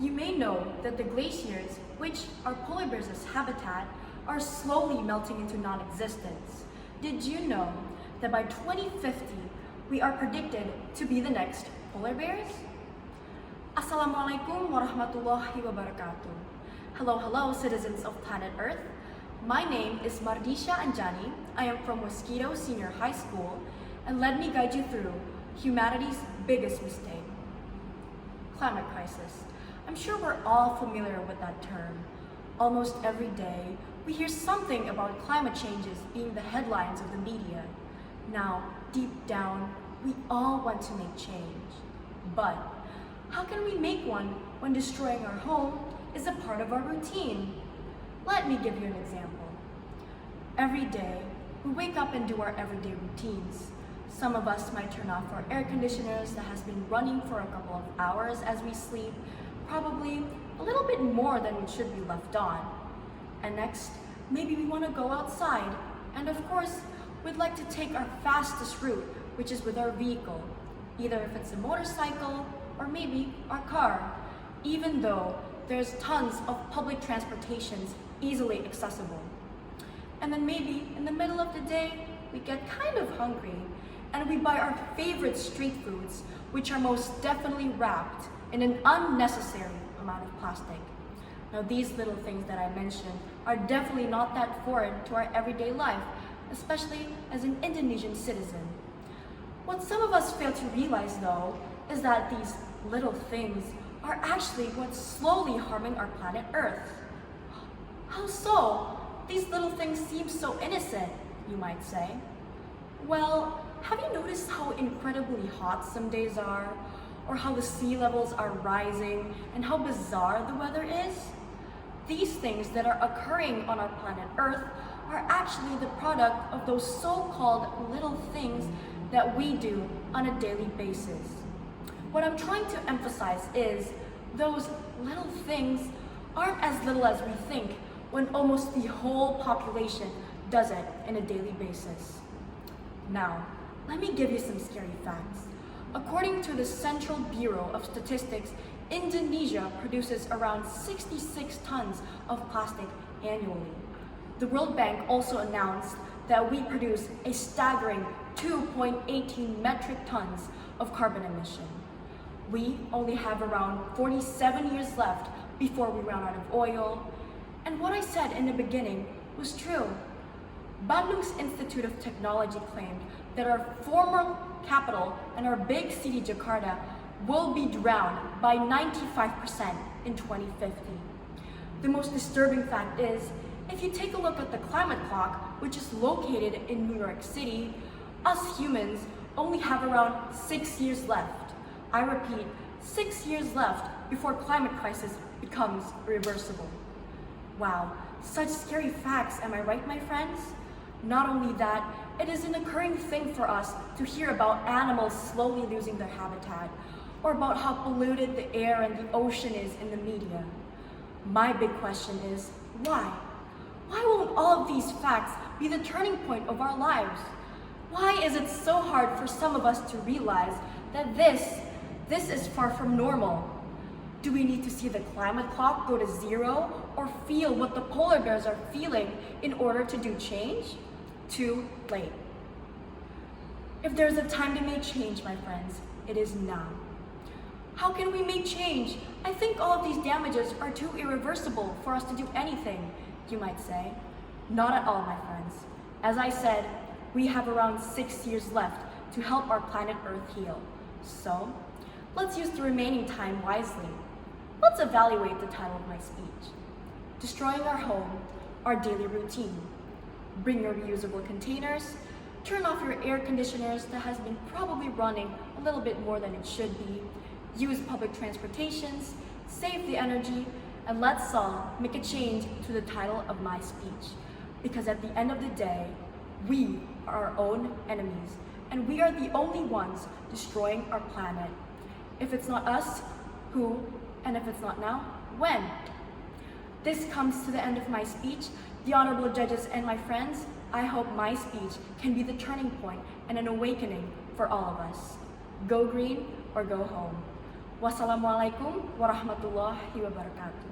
You may know that the glaciers, which are polar bears' habitat, are slowly melting into non-existence. Did you know that by 2050, we are predicted to be the next polar bears? Assalamualaikum warahmatullahi wabarakatuh. Hello, citizens of planet Earth. My name is Mardisha Anjani. I am from WASKITO Senior High School, and let me guide you through humanity's biggest mistake, climate crisis. I'm sure we're all familiar with that term. Almost every day, we hear something about climate changes being the headlines of the media. Now, deep down, we all want to make change. But how can we make one when destroying our home is a part of our routine? Let me give you an example. Every day, we wake up and do our everyday routines. Some of us might turn off our air conditioners that has been running for a couple of hours as we sleep, probably a little bit more than it should be left on. And next, maybe we want to go outside, and of course, we'd like to take our fastest route, which is with our vehicle, either if it's a motorcycle or maybe our car, even though there's tons of public transportations easily accessible. And then maybe in the middle of the day, we get kind of hungry and we buy our favorite street foods, which are most definitely wrapped in an unnecessary amount of plastic. Now, these little things that I mentioned are definitely not that foreign to our everyday life, especially as an Indonesian citizen. What some of us fail to realize, though, is that these little things are actually what's slowly harming our planet Earth. How so? These little things seem so innocent, you might say. Well, have you noticed how incredibly hot some days are? Or how the sea levels are rising and how bizarre the weather is? These things that are occurring on our planet Earth are actually the product of those so-called little things that we do on a daily basis. What I'm trying to emphasize is those little things aren't as little as we think when almost the whole population does it on a daily basis. Now, let me give you some scary facts. According to the Central Bureau of Statistics, Indonesia produces around 66 tons of plastic annually. The World Bank also announced that we produce a staggering 2.18 metric tons of carbon emission. We only have around 47 years left before we run out of oil. And what I said in the beginning was true. Bandung's Institute of Technology claimed that our former capital and our big city Jakarta will be drowned by 95% in 2050. The most disturbing fact is, if you take a look at the climate clock, which is located in New York City, us humans only have around 6 years left. I repeat, 6 years left before climate crisis becomes irreversible. Wow, such scary facts, am I right, my friends? Not only that, it is an occurring thing for us to hear about animals slowly losing their habitat, or about how polluted the air and the ocean is in the media. My big question is, why? Why won't all of these facts be the turning point of our lives? Why is it so hard for some of us to realize that this is far from normal? Do we need to see the climate clock go to zero or feel what the polar bears are feeling in order to do change? Too late. If there's a time to make change, my friends, it is now. How can we make change? I think all of these damages are too irreversible for us to do anything, you might say. Not at all, my friends. As I said, we have around 6 years left to help our planet Earth heal. So, let's use the remaining time wisely. Let's evaluate the title of my speech. Destroying our home, our daily routine. Bring your reusable containers, turn off your air conditioners that has been probably running a little bit more than it should be, use public transportations, save the energy, and let's all make a change to the title of my speech. Because at the end of the day, we are our own enemies, and we are the only ones destroying our planet. If it's not us, who? And if it's not now, when? This comes to the end of my speech. The honorable judges and my friends, I hope my speech can be the turning point and an awakening for all of us. Go green or go home. Wassalamualaikum warahmatullahi wabarakatuh.